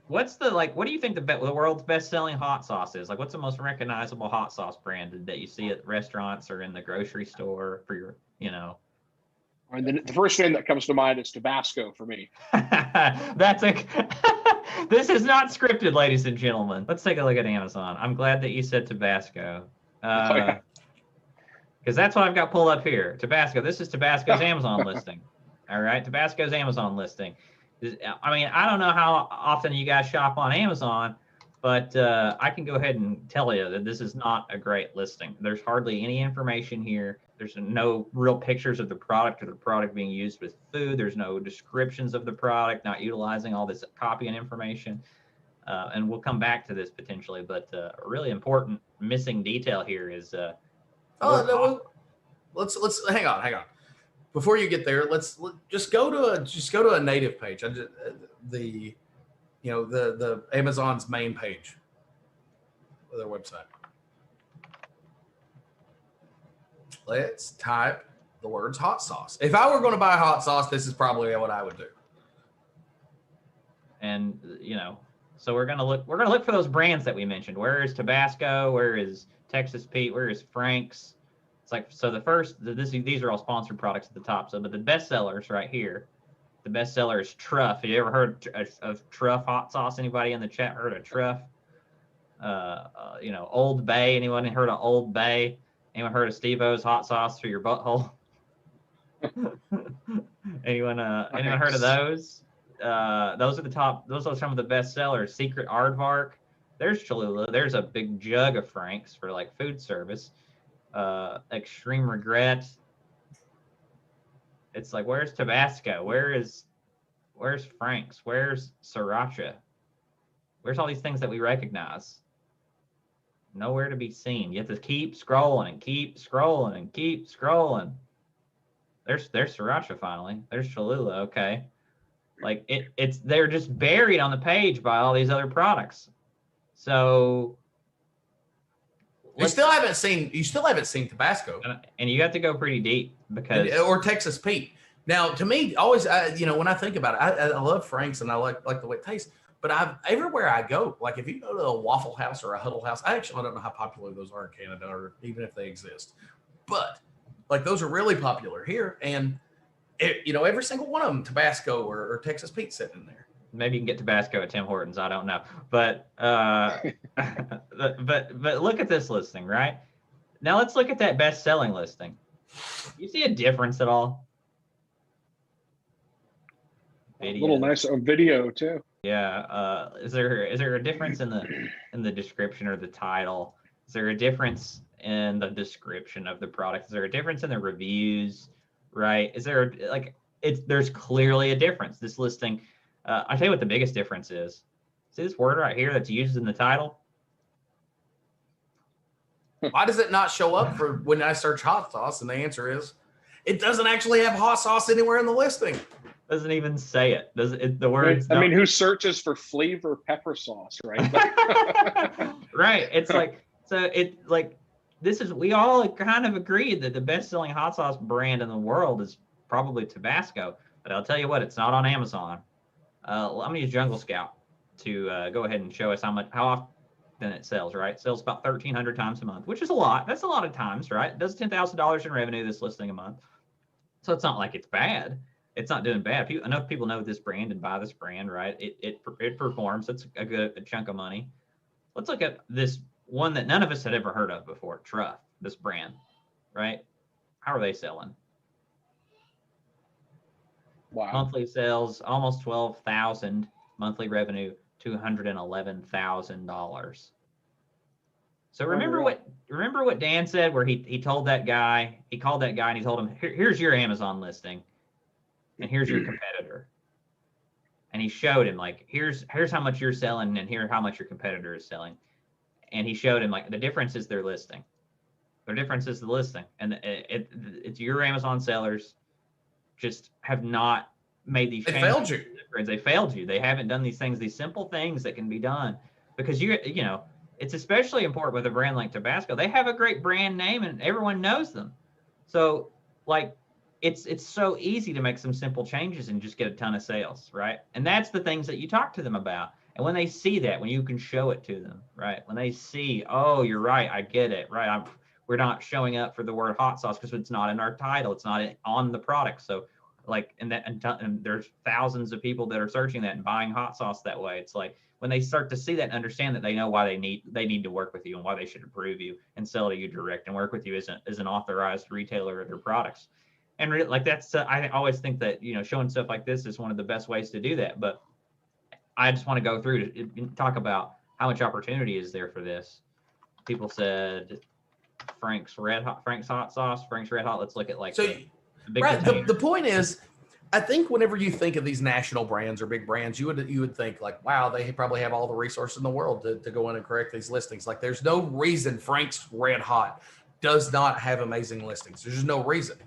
What's the what do you think the world's best-selling hot sauce is? Like, what's the most recognizable hot sauce brand that you see at restaurants or in the grocery store for your, And then the first thing that comes to mind is Tabasco for me. That's a this is not scripted, ladies and gentlemen. Let's take a look at Amazon. I'm glad that you said Tabasco. Oh, yeah. Because that's what I've got pulled up here. Tabasco. This is Tabasco's Amazon listing. All right, Tabasco's Amazon listing. I mean, I don't know how often you guys shop on Amazon, but I can go ahead and tell you that this is not a great listing. There's hardly any information here. There's no real pictures of the product or the product being used with food. There's no descriptions of the product, not utilizing all this copy and information. And we'll come back to this potentially, but a really important missing detail here is let's hang on. Before you get there, let's just go to a native page. The Amazon's main page of their website. Let's type the words hot sauce. If I were going to buy hot sauce, this is probably what I would do. And so we're gonna look for those brands that we mentioned. Where is Tabasco? Where is Texas Pete? Where is Frank's? It's like, so these are all sponsored products at the top. So, but the best sellers right here, the best seller is Truff. Have you ever heard of Truff hot sauce? Anybody in the chat heard of Truff? Old Bay. Anyone heard of Old Bay? Anyone heard of Steve-O's hot sauce for your butthole? Anyone heard of those? Those are the top. Those are some of the best sellers. Secret Aardvark. There's Cholula. There's a big jug of Frank's for like food service. Extreme Regret. It's like, where's Tabasco? Where's Frank's? Where's Sriracha? Where's all these things that we recognize? Nowhere to be seen. You have to keep scrolling and keep scrolling and keep scrolling. There's Sriracha finally. There's Cholula. Okay. Like they're just buried on the page by all these other products. So you still haven't seen Tabasco, and you have to go pretty deep or Texas Pete. Now, to me, always, when I think about it, I love Frank's and I like the way it tastes. But everywhere I go, like if you go to a Waffle House or a Huddle House, I don't know how popular those are in Canada or even if they exist. But like those are really popular here, and every single one of them, Tabasco or Texas Pete sitting in there. Maybe you can get Tabasco at Tim Hortons. I don't know, but but look at this listing, right? Now let's look at that best-selling listing. You see a difference at all? Video. A little nice video too. Yeah. Is there a difference in the description or the title? Is there a difference in the description of the product? Is there a difference in the reviews? Right? Is there there's clearly a difference. This listing, I'll tell you what the biggest difference is. See this word right here that's used in the title? Why does it not show up for when I search hot sauce? And the answer is, it doesn't actually have hot sauce anywhere in the listing. Doesn't even say it. Does it? The words. I mean, who searches for flavor pepper sauce, right? Right. It's we all kind of agreed that the best-selling hot sauce brand in the world is probably Tabasco. But I'll tell you what, it's not on Amazon. I'm gonna use Jungle Scout to go ahead and show us how often it sells. Right, it sells about 1,300 times a month, which is a lot. That's a lot of times, right? It does $10,000 in revenue this listing a month, so it's not like it's bad. It's not doing bad. Enough people know this brand and buy this brand, right? It performs. It's a chunk of money. Let's look at this one that none of us had ever heard of before, Truff, this brand, right? How are they selling? Wow. Monthly sales, almost 12,000. Monthly revenue, $211,000. So remember what Dan said, where he told that guy, he called that guy and he told him, here's your Amazon listing. And here's your competitor. And he showed him here's how much you're selling and here's how much your competitor is selling. And he showed him the difference is their listing. Their difference is the listing. And it's your Amazon sellers just have not made these changes. They failed you. They failed you. They haven't done these things, these simple things that can be done. Because it's especially important with a brand like Tabasco. They have a great brand name and everyone knows them. So it's so easy to make some simple changes and just get a ton of sales, right? And that's the things that you talk to them about. And when they see that, when you can show it to them, right? When they see, oh, you're right, I get it, right? We're not showing up for the word hot sauce because it's not in our title, it's not on the product. So like, and there's thousands of people that are searching that and buying hot sauce that way. It's like when they start to see that and understand that, they know why they need to work with you and why they should approve you and sell to you direct and work with you as an authorized retailer of their products. And like that's I always think that, you know, showing stuff like this is one of the best ways to do that. But I just want to go through to talk about how much opportunity is there for this. People said Frank's hot sauce, Frank's Red Hot. Let's look at like So, the big right. container. The point is, I think whenever you think of these national brands or big brands, you would think like, wow, they probably have all the resources in the world to go in and correct these listings. Like, there's no reason Frank's Red Hot does not have amazing listings. There's just no reason.